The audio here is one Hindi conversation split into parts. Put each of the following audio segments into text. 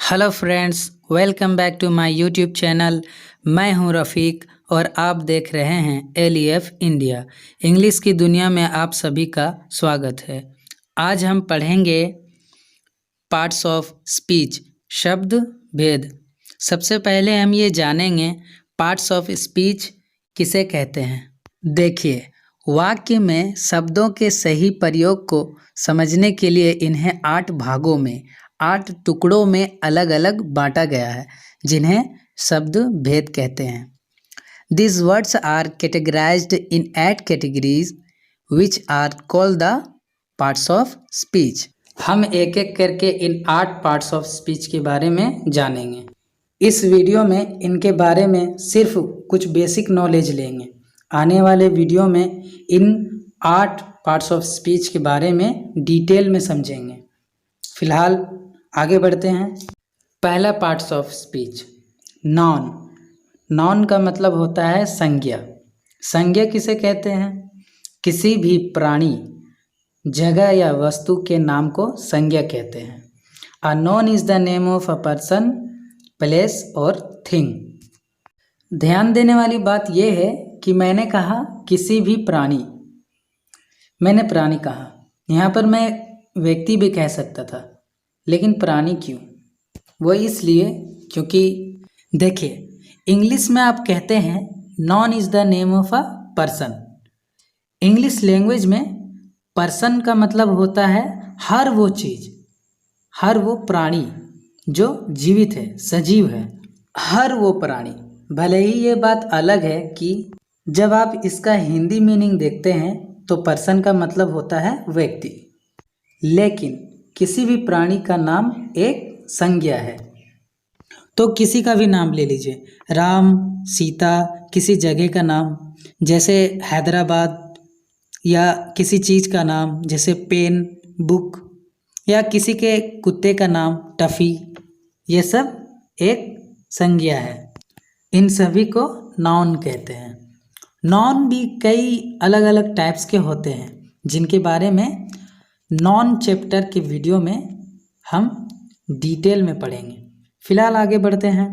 Hello friends, welcome back to my YouTube channel. मैं हूं रफ़ीक और आप देख रहे हैं एलीएफ इंडिया। इंग्लिश की दुनिया में आप सभी का स्वागत है। आज हम पढ़ेंगे पार्ट्स ऑफ स्पीच, शब्द भेद। सबसे पहले हम ये जानेंगे पार्ट्स ऑफ स्पीच किसे कहते हैं। देखिए, वाक्य में शब्दों के सही प्रयोग को समझने के लिए इन्हें 8 भागों में 8 टुकड़ों में अलग अलग बांटा गया है, जिन्हें शब्द भेद कहते हैं। These words are categorized in 8 categories which are called the parts of speech। हम एक एक करके इन 8 पार्ट्स ऑफ स्पीच के बारे में जानेंगे। इस वीडियो में इनके बारे में सिर्फ कुछ बेसिक नॉलेज लेंगे। आने वाले वीडियो में इन 8 पार्ट्स ऑफ स्पीच के बारे में डिटेल में समझेंगे। फिलहाल आगे बढ़ते हैं। पहला parts of speech, non. Non का मतलब होता है संज्ञा। संज्ञा किसे कहते हैं? किसी भी प्राणी, जगह या वस्तु के नाम को संज्ञा कहते हैं। A non is the name of a person, place और थिंग। ध्यान देने वाली बात यह है कि मैंने कहा किसी भी प्राणी, मैंने प्राणी कहा। यहाँ पर मैं व्यक्ति भी कह सकता था, लेकिन प्राणी क्यों? वो इसलिए क्योंकि देखिए, इंग्लिश में आप कहते हैं non is the name of a person. English language में पर्सन का मतलब होता है हर वो चीज़, हर वो प्राणी जो जीवित है, सजीव है, हर वो प्राणी। भले ही ये बात अलग है कि जब आप इसका हिंदी मीनिंग देखते हैं तो पर्सन का मतलब होता है व्यक्ति, लेकिन किसी भी प्राणी का नाम एक संज्ञा है। तो किसी का भी नाम ले लीजिए, राम, सीता, किसी जगह का नाम जैसे हैदराबाद, या किसी चीज़ का नाम जैसे पेन, बुक, या किसी के कुत्ते का नाम टफ़ी, ये सब एक संज्ञा है। इन सभी को नाउन कहते हैं। नाउन भी कई अलग अलग टाइप्स के होते हैं, जिनके बारे में नॉन चैप्टर के वीडियो में हम डिटेल में पढ़ेंगे। फिलहाल आगे बढ़ते हैं।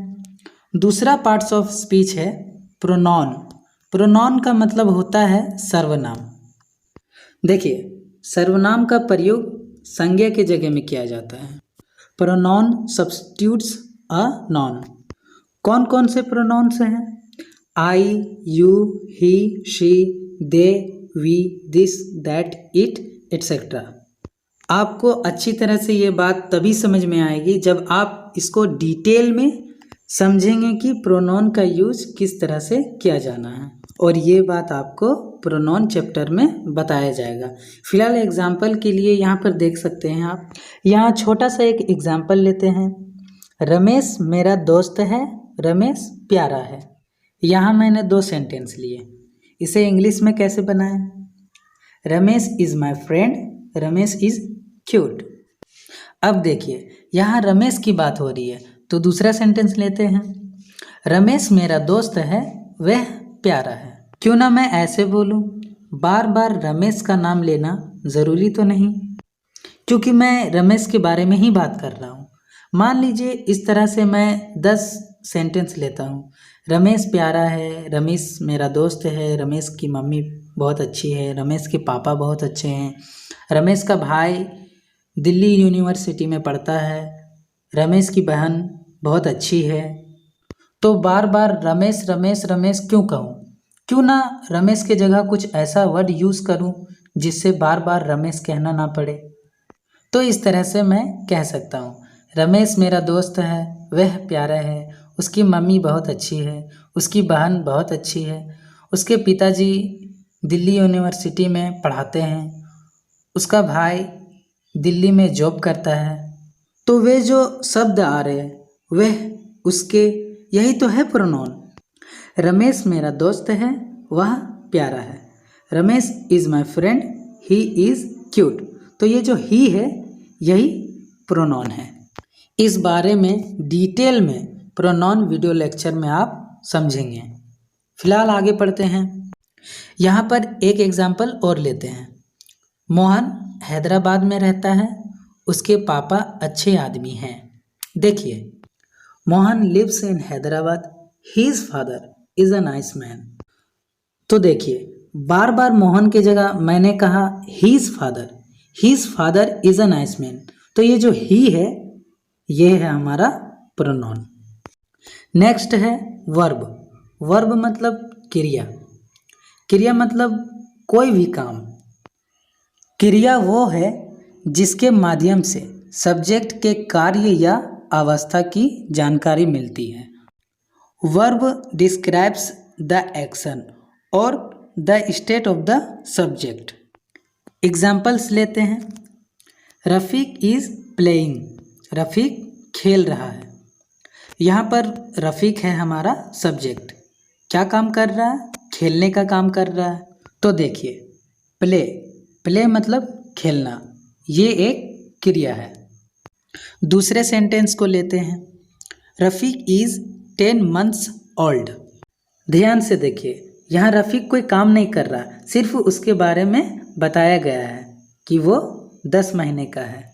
दूसरा पार्ट्स ऑफ स्पीच है प्रोनाउन। प्रोनाउन का मतलब होता है सर्वनाम। देखिए, सर्वनाम का प्रयोग संज्ञा के जगह में किया जाता है। Pronoun substitutes a noun. कौन कौन से प्रोनाउंस हैं? I, you, he, she, they, we, this, that, it, etcetera. आपको अच्छी तरह से ये बात तभी समझ में आएगी जब आप इसको डिटेल में समझेंगे कि प्रोनाउन का यूज किस तरह से किया जाना है, और ये बात आपको प्रोनाउन चैप्टर में बताया जाएगा। फिलहाल एग्जाम्पल के लिए यहाँ पर देख सकते हैं आप। यहाँ छोटा सा एक एग्जाम्पल लेते हैं। रमेश मेरा दोस्त है, रमेश प्यारा है। यहाँ मैंने 2 सेंटेंस लिए। इसे इंग्लिश में कैसे बनाएं? Ramesh is my friend, Ramesh is cute. अब देखिए, यहाँ रमेश की बात हो रही है, तो दूसरा सेंटेंस लेते हैं। रमेश मेरा दोस्त है, वह प्यारा है। क्यों ना मैं ऐसे बोलूँ? बार बार रमेश का नाम लेना ज़रूरी तो नहीं, क्योंकि मैं रमेश के बारे में ही बात कर रहा हूँ। मान लीजिए इस तरह से मैं 10 सेंटेंस लेता हूँ। रमेश प्यारा है, रमेश मेरा दोस्त है, रमेश की मम्मी बहुत अच्छी है, रमेश के पापा बहुत अच्छे हैं, रमेश का भाई दिल्ली यूनिवर्सिटी में पढ़ता है, रमेश की बहन बहुत अच्छी है। तो बार बार रमेश रमेश रमेश क्यों कहूँ? क्यों ना रमेश के जगह कुछ ऐसा वर्ड यूज़ करूँ जिससे बार बार रमेश कहना ना पड़े। तो इस तरह से मैं कह सकता हूँ, रमेश मेरा दोस्त है, वह प्यारा है, उसकी मम्मी बहुत अच्छी है, उसकी बहन बहुत अच्छी है, उसके पिताजी दिल्ली यूनिवर्सिटी में पढ़ाते हैं, उसका भाई दिल्ली में जॉब करता है। तो वे जो शब्द आ रहे हैं वह उसके, यही तो है प्रोनाउन। रमेश मेरा दोस्त है, वह प्यारा है। Ramesh is my friend, he is cute. तो ये जो ही है, यही प्रोनाउन है। इस बारे में डिटेल में प्रोनाउन वीडियो लेक्चर में आप समझेंगे। फिलहाल आगे पढ़ते हैं। यहाँ पर एक एग्जाम्पल और लेते हैं। मोहन हैदराबाद में रहता है, उसके पापा अच्छे आदमी हैं। देखिए, Mohan lives in Hyderabad, his father is a nice man. तो देखिए, बार बार मोहन की जगह मैंने कहा his father is a nice man. तो ये जो ही है, ये है हमारा प्रोनाउन। नेक्स्ट है वर्ब। वर्ब मतलब क्रिया। क्रिया मतलब कोई भी काम। क्रिया वो है जिसके माध्यम से सब्जेक्ट के कार्य या अवस्था की जानकारी मिलती है। वर्ब डिस्क्राइब्स द एक्शन और the state of the subject. Examples लेते हैं। रफ़ीक इज़ प्लेइंग, रफ़ीक खेल रहा है। यहाँ पर रफ़ीक है हमारा सब्जेक्ट, क्या काम कर रहा है? खेलने का काम कर रहा है। तो देखिए, प्ले मतलब खेलना, ये एक क्रिया है। दूसरे सेंटेंस को लेते हैं। रफ़ीक इज़ 10 months ओल्ड। ध्यान से देखिए, यहाँ रफ़ीक कोई काम नहीं कर रहा, सिर्फ उसके बारे में बताया गया है कि वो 10 महीने का है।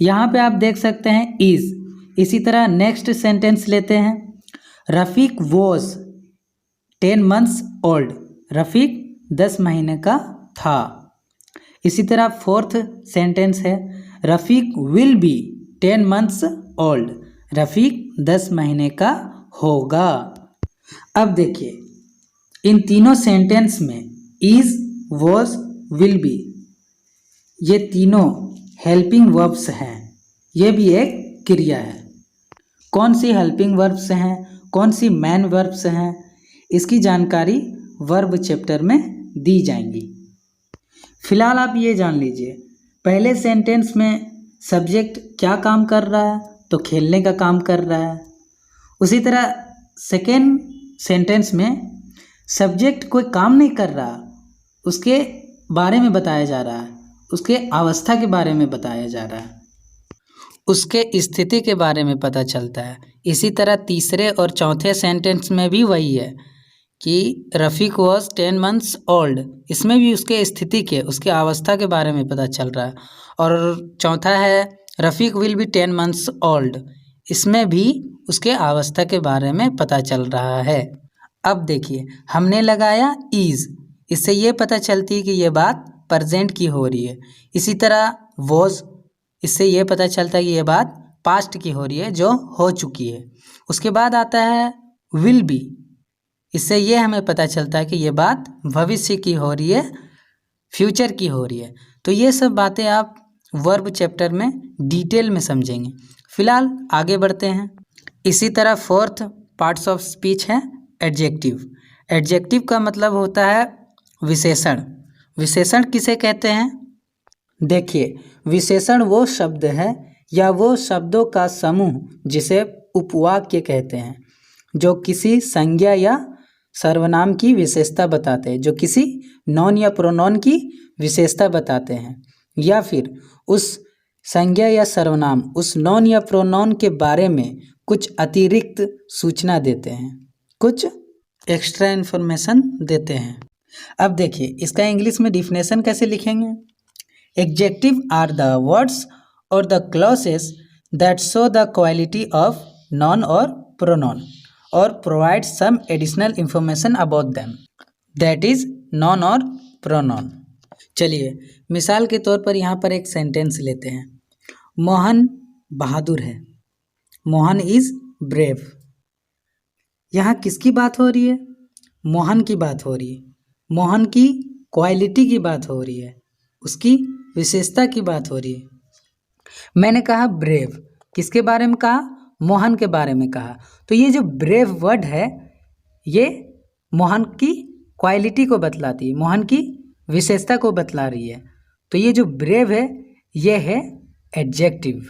यहाँ पे आप देख सकते हैं इज़। इसी तरह नेक्स्ट सेंटेंस लेते हैं। रफ़ीक वॉज 10 months ओल्ड, रफ़ीक 10 महीने का था। इसी तरह फोर्थ सेंटेंस है। रफ़ीक विल बी 10 months ओल्ड, रफ़ीक 10 महीने का होगा। अब देखिए, इन तीनों सेंटेंस में इज़, वॉज, विल बी, ये तीनों हेल्पिंग वर्ब्स हैं। ये भी एक क्रिया है। कौन सी हेल्पिंग वर्ब्स हैं, कौन सी मैन वर्ब्स हैं, इसकी जानकारी वर्ब चैप्टर में दी जाएंगी। फिलहाल आप ये जान लीजिए, पहले सेंटेंस में सब्जेक्ट क्या काम कर रहा है? तो खेलने का काम कर रहा है। उसी तरह सेकेंड सेंटेंस में सब्जेक्ट कोई काम नहीं कर रहा, उसके बारे में बताया जा रहा है, उसके अवस्था के बारे में बताया जा रहा है, उसके स्थिति के बारे में पता चलता है। इसी तरह तीसरे और चौथे सेंटेंस में भी वही है कि रफ़ीक वॉज 10 months ओल्ड, इसमें भी उसके स्थिति के, उसके अवस्था के बारे में पता चल रहा है। और चौथा है रफ़ीक विल बी 10 months ओल्ड, इसमें भी उसके अवस्था के बारे में पता चल रहा है। अब देखिए, हमने लगाया इज़, इससे ये पता चलती है कि ये बात प्रेजेंट की हो रही है। इसी तरह वॉज, इससे ये पता चलता है कि ये बात पास्ट की हो रही है, जो हो चुकी है। उसके बाद आता है विल बी, इससे ये हमें पता चलता है कि ये बात भविष्य की हो रही है, फ्यूचर की हो रही है। तो ये सब बातें आप वर्ब चैप्टर में डिटेल में समझेंगे। फिलहाल आगे बढ़ते हैं। इसी तरह फोर्थ पार्ट्स ऑफ स्पीच है एडजेक्टिव। एडजेक्टिव का मतलब होता है विशेषण। विशेषण किसे कहते हैं? देखिए, विशेषण वो शब्द है या वो शब्दों का समूह जिसे उपवाक्य कहते हैं, जो किसी संज्ञा या सर्वनाम की विशेषता बताते हैं, जो किसी नॉन या प्रोनॉन की विशेषता बताते हैं, या फिर उस संज्ञा या सर्वनाम, उस नॉन या प्रोनॉन के बारे में कुछ अतिरिक्त सूचना देते हैं, कुछ एक्स्ट्रा इन्फॉर्मेशन देते हैं। अब देखिए, इसका इंग्लिश में डिफिनेशन कैसे लिखेंगे? एडजेक्टिव आर द वर्ड्स और the clauses that show the quality of noun और प्रोनॉन और provide some additional information about them, that is noun और प्रोनॉन। चलिए, मिसाल के तौर पर यहाँ पर एक सेंटेंस लेते हैं। मोहन बहादुर है, मोहन इज ब्रेव। यहाँ किसकी बात हो रही है? मोहन की बात हो रही है। मोहन की क्वालिटी की बात हो रही है, उसकी विशेषता की बात हो रही है। मैंने कहा ब्रेव, किसके बारे में कहा? मोहन के बारे में कहा। तो ये जो ब्रेव वर्ड है, ये मोहन की क्वालिटी को बतलाती है, मोहन की विशेषता को बतला रही है। तो ये जो ब्रेव है, ये है एडजेक्टिव,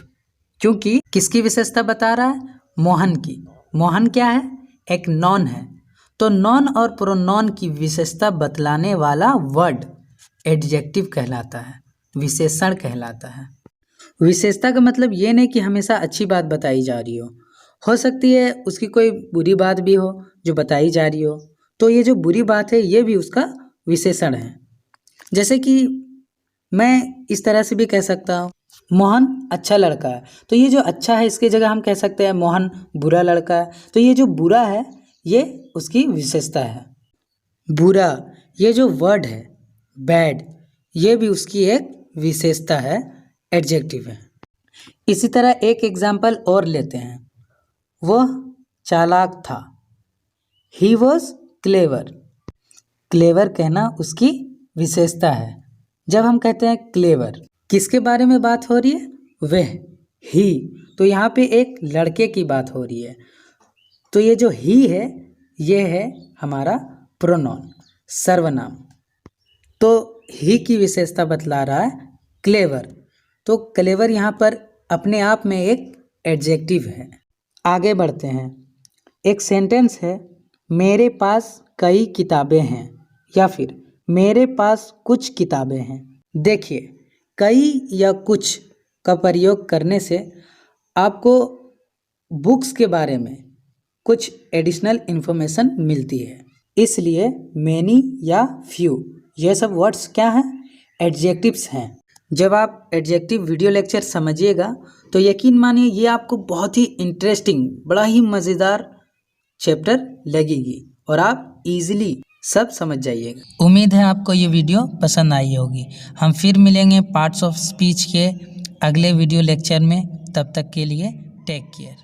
क्योंकि किसकी विशेषता बता रहा है? मोहन की। मोहन क्या है? एक नॉन है। तो नॉन और प्रोनॉन की विशेषता बतलाने वाला वर्ड एडजेक्टिव कहलाता है, विशेषण कहलाता है। विशेषता का मतलब ये नहीं कि हमेशा अच्छी बात बताई जा रही हो सकती है उसकी कोई बुरी बात भी हो जो बताई जा रही हो, तो ये जो बुरी बात है ये भी उसका विशेषण है। जैसे कि मैं इस तरह से भी कह सकता हूँ, मोहन अच्छा लड़का है, तो ये जो अच्छा है इसकी जगह हम कह सकते हैं मोहन बुरा लड़का है। तो ये जो बुरा है ये उसकी विशेषता है। बुरा ये जो वर्ड है बैड, ये भी उसकी एक विशेषता है, एडजेक्टिव है। इसी तरह एक एग्जाम्पल और लेते हैं। वह चालाक था, ही वॉज क्लेवर। क्लेवर कहना उसकी विशेषता है। जब हम कहते हैं क्लेवर, किसके बारे में बात हो रही है? वह, ही, तो यहाँ पे एक लड़के की बात हो रही है। तो ये जो ही है ये है हमारा प्रोनाउन, सर्वनाम। तो ही की विशेषता बतला रहा है क्लेवर। तो क्लेवर यहाँ पर अपने आप में एक एडजेक्टिव है। आगे बढ़ते हैं। एक सेंटेंस है, मेरे पास कई किताबें हैं, या फिर मेरे पास कुछ किताबें हैं। देखिए, कई या कुछ का प्रयोग करने से आपको बुक्स के बारे में कुछ एडिशनल इन्फॉर्मेशन मिलती है। इसलिए मैनी या फ्यू ये सब वर्ड्स क्या हैं? एडजेक्टिव्स हैं। जब आप एडजेक्टिव वीडियो लेक्चर समझिएगा तो यकीन मानिए ये आपको बहुत ही इंटरेस्टिंग, बड़ा ही मज़ेदार चैप्टर लगेगी और आप इजीली सब समझ जाइएगा। उम्मीद है आपको ये वीडियो पसंद आई होगी। हम फिर मिलेंगे पार्ट्स ऑफ स्पीच के अगले वीडियो लेक्चर में। तब तक के लिए टेक केयर।